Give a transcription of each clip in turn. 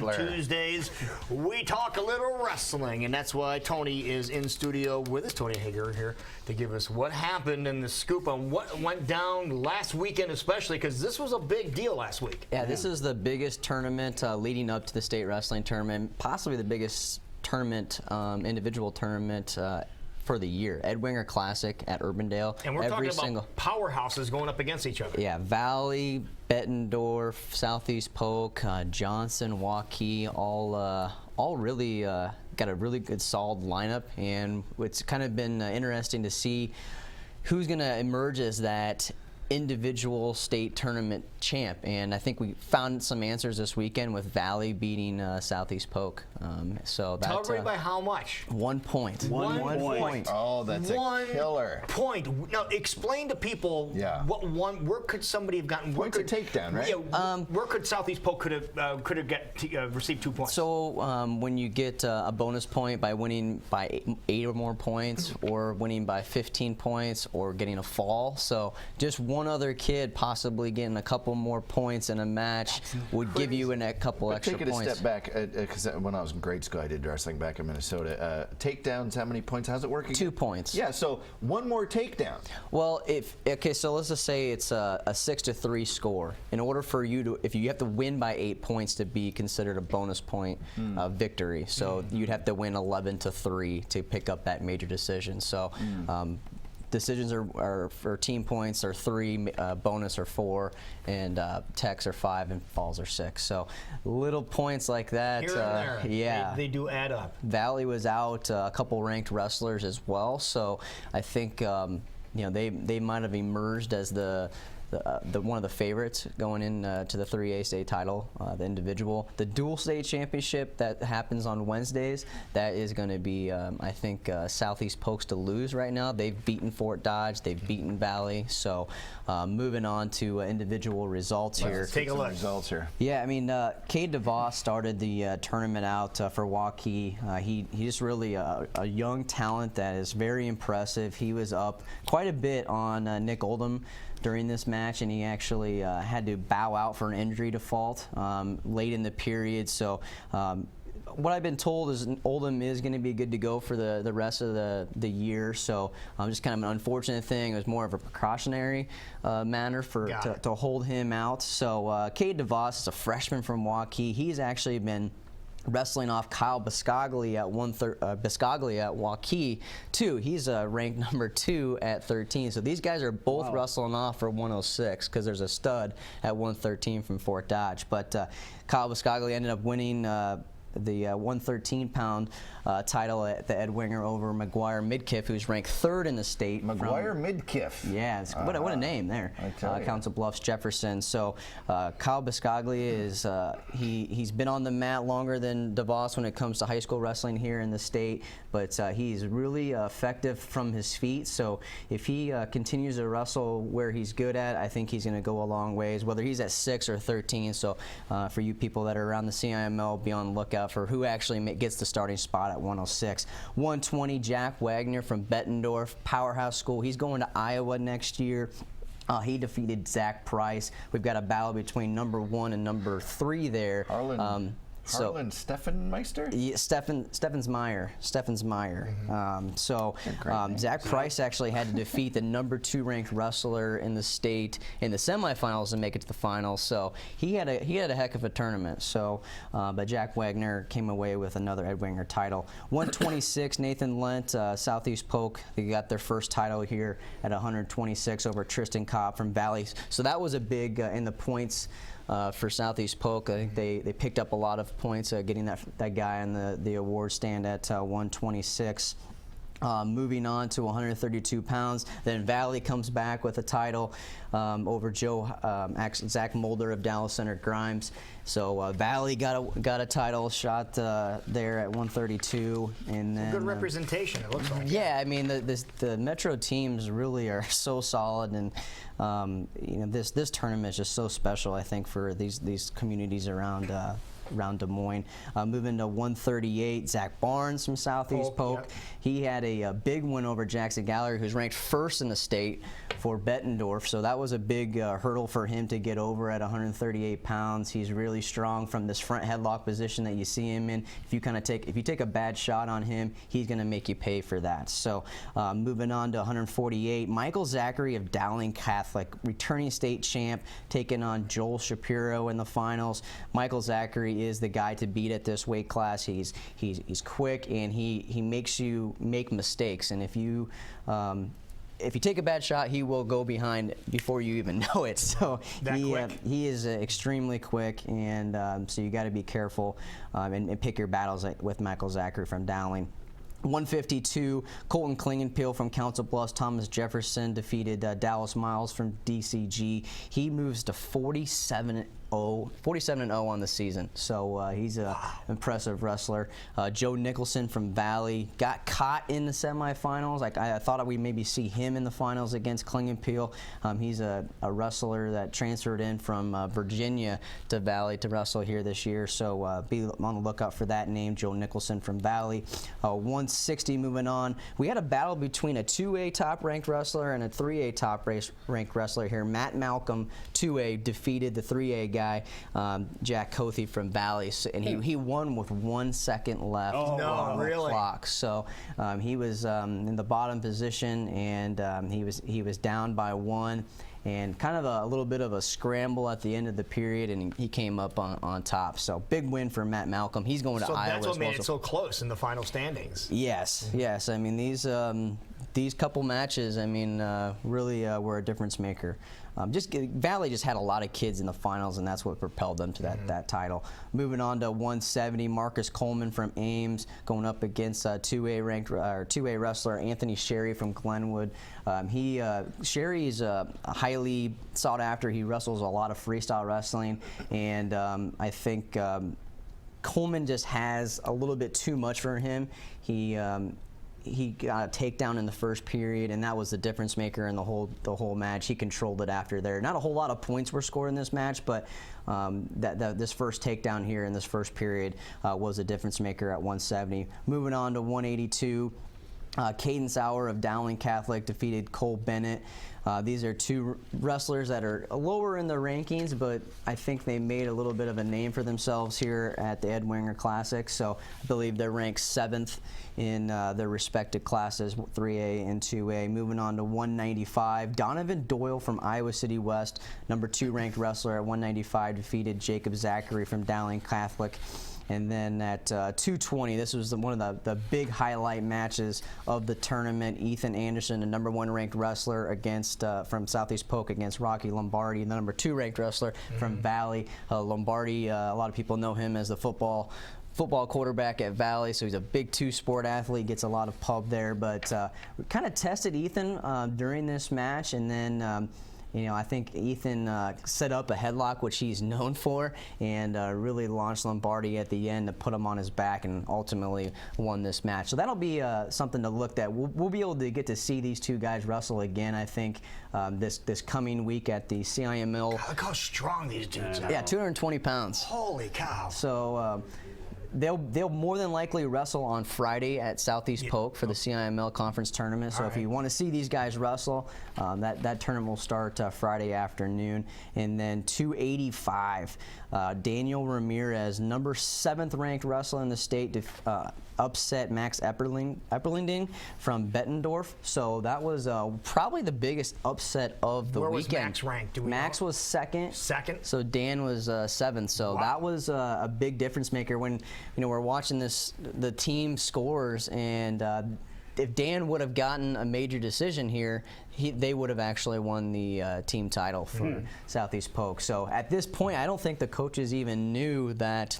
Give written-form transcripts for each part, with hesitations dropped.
Grappler. Tuesdays, we talk a little wrestling, and that's why Tony is in studio with us, Tony Hager here, to give us what happened and the scoop on what went down last weekend, especially because this was a big deal last week. Yeah, this is the biggest tournament leading up to the state wrestling tournament, possibly the biggest tournament, individual tournament for the year. Ed Winger Classic at Urbandale. And we're talking about powerhouses going up against each other. Yeah, Valley, Bettendorf, Southeast Polk, Johnson, Waukee, all really got a really good solid lineup, and it's kind of been interesting to see who's going to emerge as that individual state tournament champ, and I think we found some answers this weekend with Valley beating Southeast Polk. So that's tell everybody by how much? 1 point. One point. Oh, that's a killer. Point. Now explain to people where could somebody have gotten points a takedown, right? Yeah, where could Southeast Polk could have received 2 points? So when you get a bonus point by winning by 8 or more points, or winning by 15 points, or getting a fall, so just one other kid possibly getting a couple more points in a match would give you a couple extra points. Take it a step back, because when I was in grade school, I did wrestling back in Minnesota. Takedowns, how many points? How's it working? 2 points. Yeah, so one more takedown. Well, so let's just say it's a 6-3 score. In order for you to, if you have to win by 8 points to be considered a bonus point victory, so you'd have to win 11-3 to pick up that major decision. So. Decisions are for team points are 3, bonus are 4, and techs are 5, and falls are 6. So little points like that. Here and there. Yeah, they do add up. Valley was out a couple ranked wrestlers as well, so I think they might have emerged as the one of the favorites going in to the 3A state title, the individual. The dual state championship that happens on Wednesdays, that is going to be, I think, Southeast Polk's to lose right now. They've beaten Fort Dodge, they've beaten Valley, so moving on to individual results here. Let's take a look. Results here. Yeah, I mean, Cade DeVos started the tournament out for Waukee. He's just really a young talent that is very impressive. He was up quite a bit on Nick Oldham during this match, and he actually had to bow out for an injury default late in the period. So what I've been told is Oldham is going to be good to go for the rest of the year. So just kind of an unfortunate thing. It was more of a precautionary manner to hold him out. So Cade DeVos is a freshman from Waukee. He's actually been wrestling off Kyle Biscaglia at Waukee too. He's ranked number 2 at 13. So these guys are both wrestling off for 106 because there's a stud at 113 from Fort Dodge. But Kyle Biscaglia ended up winning the 113-pound title at the Ed Winger over McGuire Midkiff, who's ranked 3rd in the state. McGuire Midkiff. Yeah, what a name there. Council Bluffs, Jefferson. So Kyle Biscaglia is he's been on the mat longer than DeVos when it comes to high school wrestling here in the state, but he's really effective from his feet. So if he continues to wrestle where he's good at, I think he's going to go a long ways, whether he's at 6 or 13. So for you people that are around the CIML, be on the lookout for who actually gets the starting spot at 106. 120, Jack Wagner from Bettendorf, powerhouse school. He's going to Iowa next year. He defeated Zach Price. We've got a battle between number 1 and number 3 there. Harlan Steffenmeister? Yeah, Steffensmeyer. Zach Price actually had to defeat the number 2 ranked wrestler in the state in the semifinals to make it to the finals. So he had a heck of a tournament. So, but Jack Wagner came away with another Ed Winger title. 126, Nathan Lent, Southeast Polk. They got their first title here at 126 over Tristan Cobb from Valley. So that was a big in the points. For Southeast Polk, I think they picked up a lot of points getting that guy on the award stand at 126. Moving on to 132 pounds, then Valley comes back with a title over Zach Mulder of Dallas Center Grimes. So Valley got a title shot there at 132, and then good representation. It looks like. Yeah, I mean the Metro teams really are so solid, and this tournament is just so special. I think for these communities around around Des Moines. Moving to 138, Zach Barnes from Southeast Polk. Yep. He had a big win over Jackson Gallery, who's ranked first in the state for Bettendorf. So that was a big hurdle for him to get over at 138 pounds. He's really strong from this front headlock position that you see him in. If you take a bad shot on him, he's going to make you pay for that. So moving on to 148, Michael Zachary of Dowling Catholic, returning state champ, taking on Joel Shapiro in the finals. Michael Zachary is the guy to beat at this weight class. He's quick, and he makes you make mistakes. And if you take a bad shot, he will go behind before you even know it. So he is extremely quick, and so you got to be careful and pick your battles with Michael Zachary from Dowling. 152, Colton Klingenpeel from Council Bluffs. Thomas Jefferson defeated Dallas Miles from DCG. He moves to 47-0 on the season, so he's an impressive wrestler. Joe Nicholson from Valley got caught in the semifinals. I thought we'd maybe see him in the finals against Klingenpeel. He's a wrestler that transferred in from Virginia to Valley to wrestle here this year, so be on the lookout for that name, Joe Nicholson from Valley. 160, moving on. We had a battle between a 2A top-ranked wrestler and a 3A top-ranked wrestler here. Matt Malcolm, 2A, defeated the 3A guy, Jack Cothy from Valley, and he won with 1 second left on the clock. So he was in the bottom position, and he was down by 1. And kind of a little bit of a scramble at the end of the period, and he came up on top. So big win for Matt Malcolm. He's going to Iowa. So that's what made it so close in the final standings. Yes. I mean, these couple matches, I mean, really were a difference maker. Valley just had a lot of kids in the finals, and that's what propelled them to that title. Moving on to 170, Marcus Coleman from Ames going up against 2A wrestler Anthony Sherry from Glenwood. Sherry is highly sought after. He wrestles a lot of freestyle wrestling, and I think Coleman just has a little bit too much for him. He got a takedown in the first period, and that was the difference maker in the whole match. He controlled it after there. Not a whole lot of points were scored in this match, but this first takedown here in this first period was a difference maker at 170. Moving on to 182. Cadence Hour of Dowling Catholic defeated Cole Bennett. These are two wrestlers that are lower in the rankings, but I think they made a little bit of a name for themselves here at the Ed Winger Classic. So I believe they're ranked 7th in their respective classes, 3A and 2A. Moving on to 195, Donovan Doyle from Iowa City West, number 2 ranked wrestler at 195, defeated Jacob Zachary from Dowling Catholic. And then at 220, this was one of the big highlight matches of the tournament. Ethan Anderson, a number 1 ranked wrestler against from Southeast Polk, against Rocky Lombardi, the number 2 ranked wrestler from Valley. Lombardi, a lot of people know him as the football quarterback at Valley, so he's a big 2-sport athlete, gets a lot of pub there. But we kind of tested Ethan during this match, and then I think Ethan set up a headlock, which he's known for, and really launched Lombardi at the end to put him on his back, and ultimately won this match. So that'll be something to look at. We'll be able to get to see these two guys wrestle again, I think, this coming week at the CIML. God, look how strong these dudes are. Yeah, 220 pounds. Holy cow. So they'll more than likely wrestle on Friday at Southeast Polk for the CIML conference tournament. So if you want to see these guys wrestle, that tournament will start Friday afternoon. And then 285, Daniel Ramirez, number 7th ranked wrestler in the state, upset Max Epperlingding from Bettendorf. So that was probably the biggest upset of the weekend. Where was Max ranked? Max was 2nd. 2nd? So Dan was 7th. So that was a big difference maker when we're watching the team scores, and if Dan would have gotten a major decision here, they would have actually won the team title for Southeast Polk. So at this point, I don't think the coaches even knew that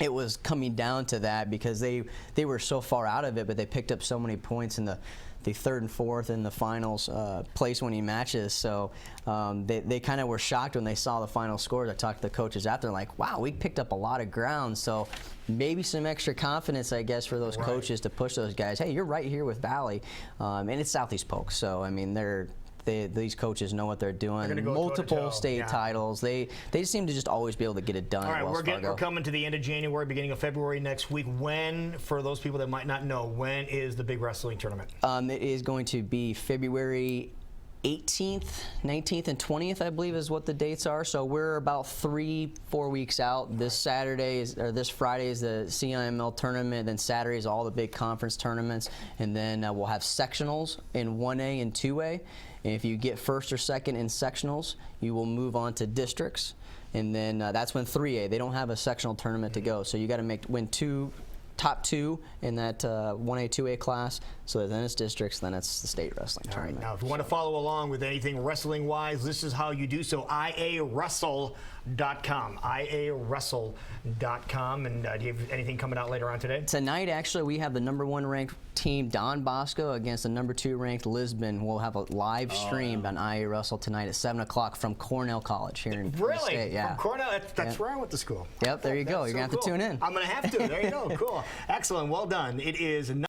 it was coming down to that, because they were so far out of it, but they picked up so many points in the 3rd and 4th in the finals place-winning matches. So they kind of were shocked when they saw the final scores. I talked to the coaches after, like, wow, we picked up a lot of ground. So maybe some extra confidence, I guess, for those coaches to push those guys. Hey, you're right here with Valley, and it's Southeast Polk. So I mean, they're these coaches know what they're doing. They're gonna go Multiple toe-to-toe. state titles. They seem to just always be able to get it done. All right, at Wells Fargo. we're coming to the end of January, beginning of February next week. When, for those people that might not know, when is the big wrestling tournament? It is going to be February 18th, 19th, and 20th, I believe, is what the dates are. So we're about 3-4 weeks out. This Friday is the CIML tournament. Then Saturday is all the big conference tournaments, and then we'll have sectionals in 1A and 2A. And if you get first or second in sectionals, you will move on to districts, and then that's when 3A. They don't have a sectional tournament to go, so you got to win top two in that 1A, 2A class. So then it's districts, then it's the state wrestling tournament. Now, if you want to follow along with anything wrestling-wise, this is how you do so. iawrestle.com. iawrestle.com. And do you have anything coming out later on today? Tonight, actually, we have the #1 ranked team, Don Bosco, against the #2 ranked Lisbon. We'll have a live stream on IA Wrestle tonight at 7 o'clock from Cornell College here in the state. Yeah. From Cornell? That's where I went to school. Yep, there you go. That's You're going to have to tune in. I'm going to have to. There you go. Cool. Excellent. Well done. It is